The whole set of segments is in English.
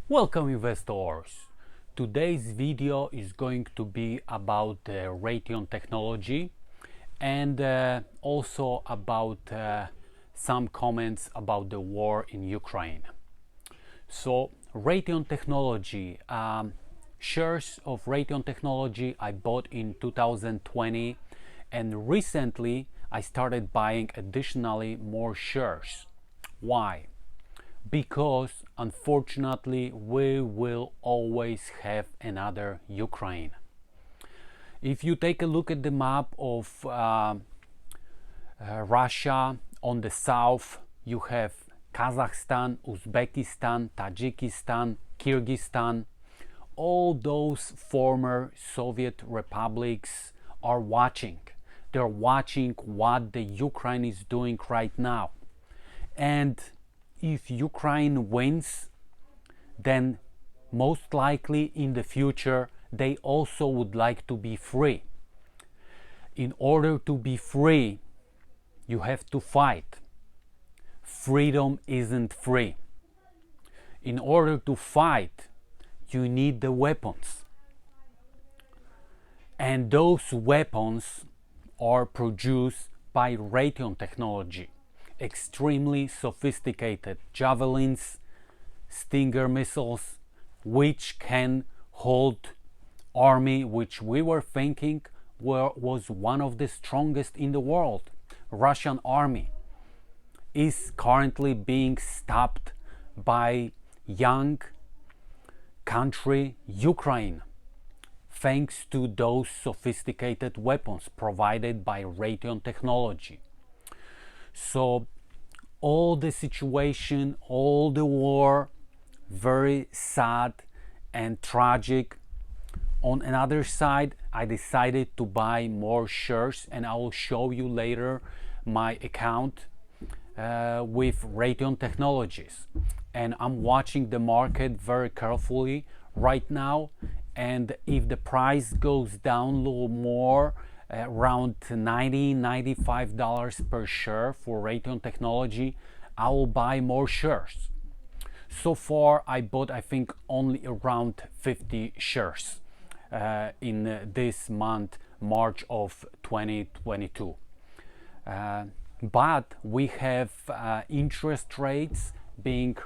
Welcome investors! Today's video is going to be about Raytheon Technology and also about some comments about the war in Ukraine. So Raytheon Technology, shares of Raytheon Technology I bought in 2020, and recently I started buying additionally more shares. Why? Because unfortunately we will always have another Ukraine. If you take a look at the map of Russia, on the south you have Kazakhstan, Uzbekistan, Tajikistan, Kyrgyzstan. All those former Soviet republics are watching. They're watching what the Ukraine is doing right now. And if Ukraine wins, then most likely in the future they also would like to be free. In order to be free, you have to fight. Freedom isn't free. In order to fight, you need the weapons. And those weapons are produced by Raytheon Technology. Extremely sophisticated javelins, Stinger missiles, which can hold army, which we were thinking was one of the strongest in the world. Russian army is currently being stopped by young country Ukraine, thanks to those sophisticated weapons provided by Raytheon Technology. So all the situation, all the war, very sad and tragic. On another side, I decided to buy more shares, and I will show you later my account with Raytheon Technologies. And I'm watching the market very carefully right now, and if the price goes down a little more, around $95 per share for Raytheon Technology, I will buy more shares. So far I bought, I think, only around 50 shares in this month, March of 2022. But we have interest rates being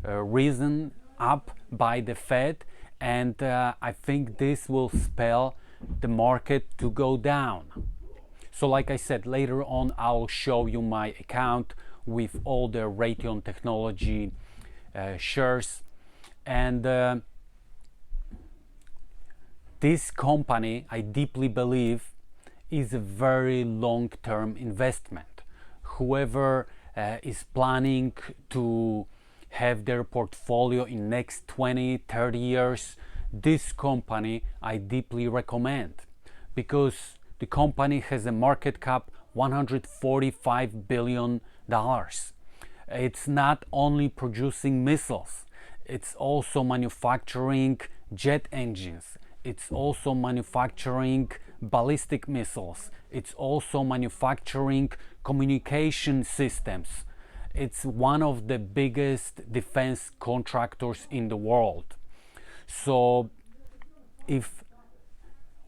risen up by the Fed, and I think this will spell the market to go down. So like I said, later on I'll show you my account with all the Raytheon Technology shares. And this company, I deeply believe, is a very long-term investment. Whoever is planning to have their portfolio in next 20-30 years, this company I deeply recommend, because the company has a market cap $145 billion. It's not only producing missiles, it's also manufacturing jet engines, it's also manufacturing ballistic missiles, it's also manufacturing communication systems. It's one of the biggest defense contractors in the world. So if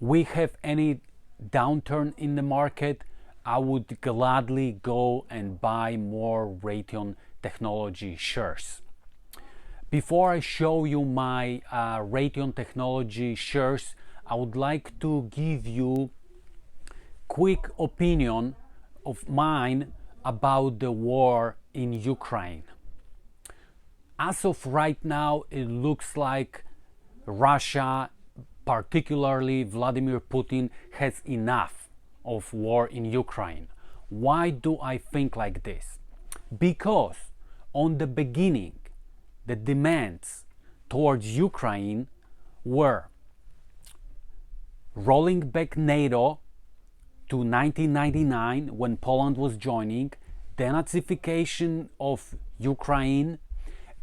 we have any downturn in the market, I would gladly go and buy more Raytheon Technology shares. Before I show you my Raytheon Technology shares, I would like to give you quick opinion of mine about the war in Ukraine. As of right now, it looks like Russia, particularly Vladimir Putin, has enough of war in Ukraine. Why do I think like this? Because on the beginning, the demands towards Ukraine were rolling back NATO to 1999 when Poland was joining, denazification of Ukraine,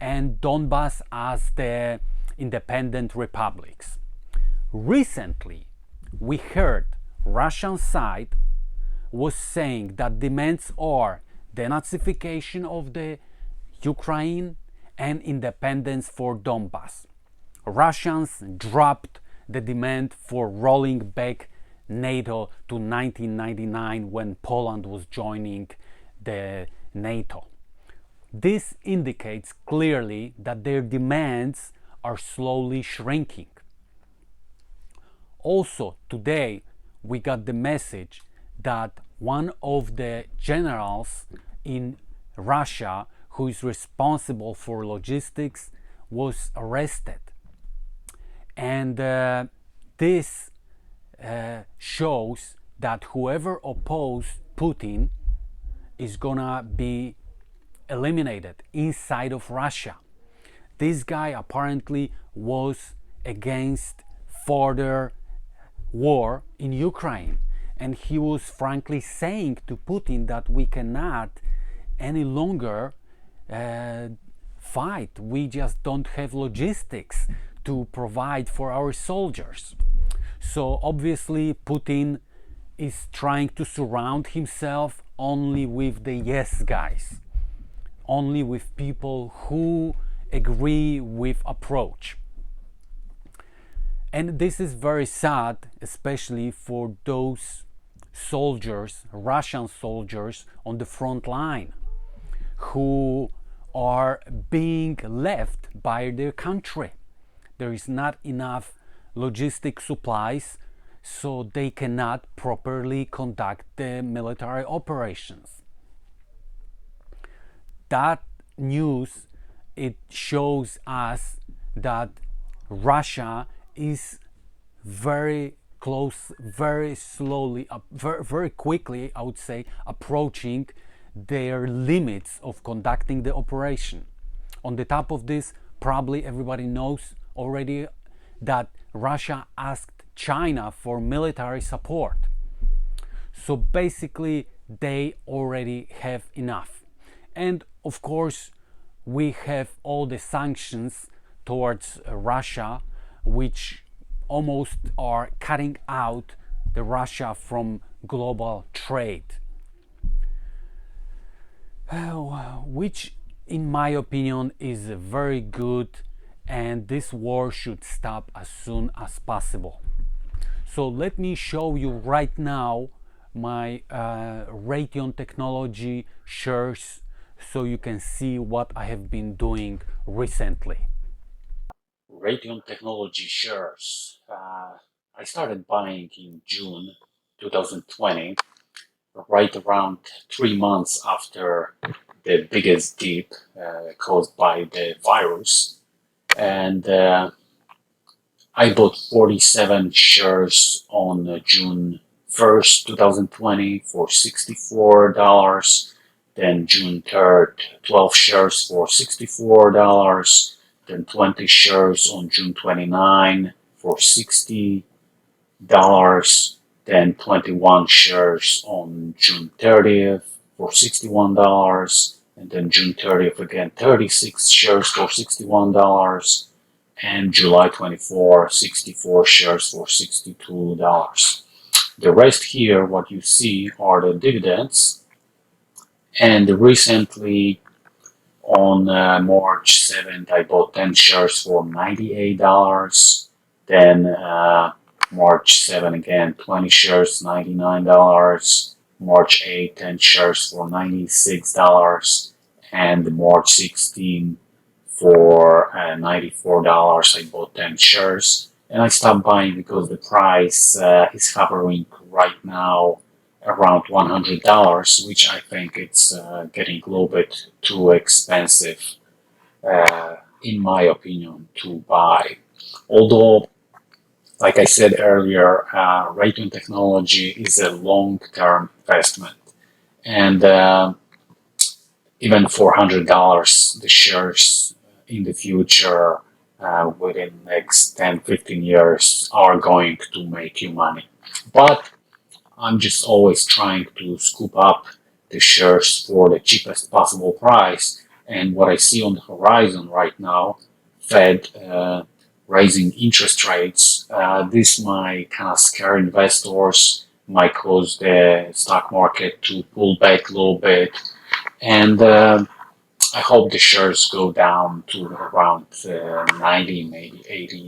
and Donbas as the independent republics. Recently, we heard Russian side was saying that demands are denazification of the Ukraine and independence for Donbass. Russians dropped the demand for rolling back NATO to 1999 when Poland was joining the NATO. This indicates clearly that their demands are slowly shrinking. Also, today we got the message that one of the generals in Russia who is responsible for logistics was arrested. And this shows that whoever opposed Putin is gonna be eliminated inside of Russia. This guy apparently was against further war in Ukraine, and he was frankly saying to Putin that we cannot any longer fight. We just don't have logistics to provide for our soldiers. So obviously Putin is trying to surround himself only with the yes guys, only with people who agree with approach. And this is very sad, especially for those soldiers, Russian soldiers on the front line, who are being left by their country. There is not enough logistic supplies, so they cannot properly conduct the military operations. That news, it shows us that Russia is very close, very slowly, very quickly, I would say, approaching their limits of conducting the operation. On the top of this, probably everybody knows already that Russia asked China for military support. So basically they already have enough. And of course we have all the sanctions towards Russia, which almost are cutting out the Russia from global trade, which in my opinion is very good, and this war should stop as soon as possible. So let me show you right now my Raytheon Technology shares so you can see what I have been doing recently. Raytheon Technology shares. I started buying in June 2020, right around 3 months after the biggest dip caused by the virus. And I bought 47 shares on June 1st, 2020 for $64. Then June 3rd, 12 shares for $64. Then 20 shares on June 29 for $60. Then 21 shares on June 30th for $61. And then June 30th again, 36 shares for $61. And July 24, 64 shares for $62. The rest here, what you see, are the dividends. And recently, on March 7th, I bought 10 shares for $98. Then March 7th again, 20 shares, $99. March 8th, 10 shares for $96. And March 16th, for $94, I bought 10 shares. And I stopped buying because the price is hovering right now around $100, which I think it's getting a little bit too expensive, in my opinion, to buy. Although, like I said earlier, Raytheon Technology is a long-term investment, and even for $100, the shares in the future, within the next 10-15 years, are going to make you money. But I'm just always trying to scoop up the shares for the cheapest possible price. And what I see on the horizon right now, Fed raising interest rates, this might kind of scare investors, might cause the stock market to pull back a little bit. And I hope the shares go down to around 90, maybe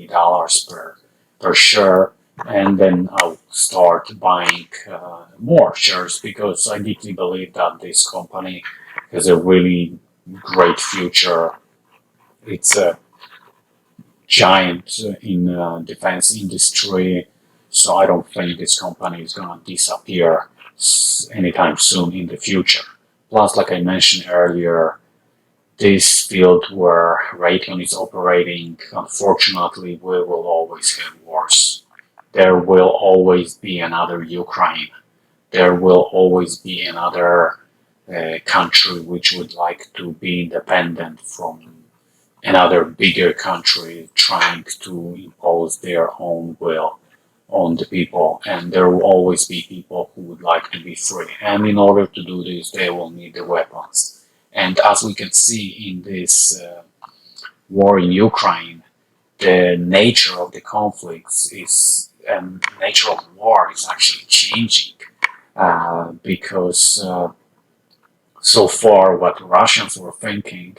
$80 per share, and then I'll start buying more shares because I deeply believe that this company has a really great future. It's a giant in defense industry, so I don't think this company is gonna disappear anytime soon in the future. Plus, like I mentioned earlier, this field where Raytheon is operating, unfortunately, we will always have wars. There will always be another Ukraine. There will always be another country which would like to be independent from another bigger country trying to impose their own will on the people. And there will always be people who would like to be free. And in order to do this, they will need the weapons. And as we can see in this war in Ukraine, the nature of the conflicts is, and nature of war is actually changing because so far what Russians were thinking,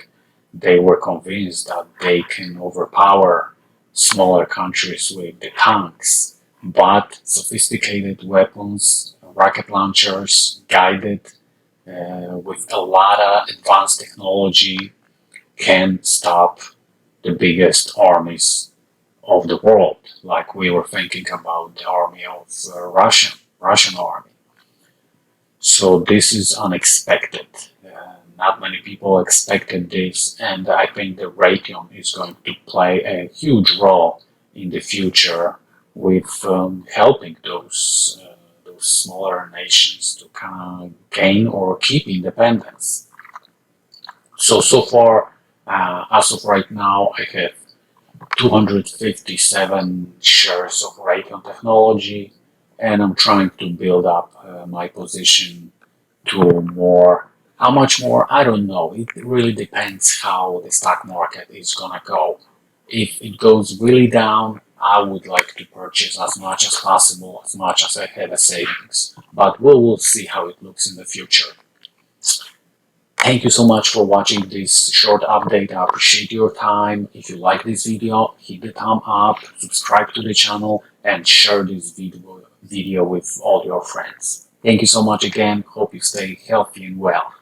they were convinced that they can overpower smaller countries with the tanks, but sophisticated weapons, rocket launchers, guided with a lot of advanced technology, can stop the biggest armies of the world, like we were thinking about the army of Russian army. So this is unexpected. Not many people expected this, and I think the Raytheon is going to play a huge role in the future with helping those smaller nations to kind of gain or keep independence. So far, as of right now, I have 257 shares of Raytheon Technology, and I'm trying to build up my position to more. How much more? I don't know. It really depends how the stock market is gonna go. If it goes really down, I would like to purchase as much as possible, as much as I have a savings. But we will see how it looks in the future. Thank you so much for watching this short update. I appreciate your time. If you like this video, hit the thumb up, subscribe to the channel, and share this video with all your friends. Thank you so much again. Hope you stay healthy and well.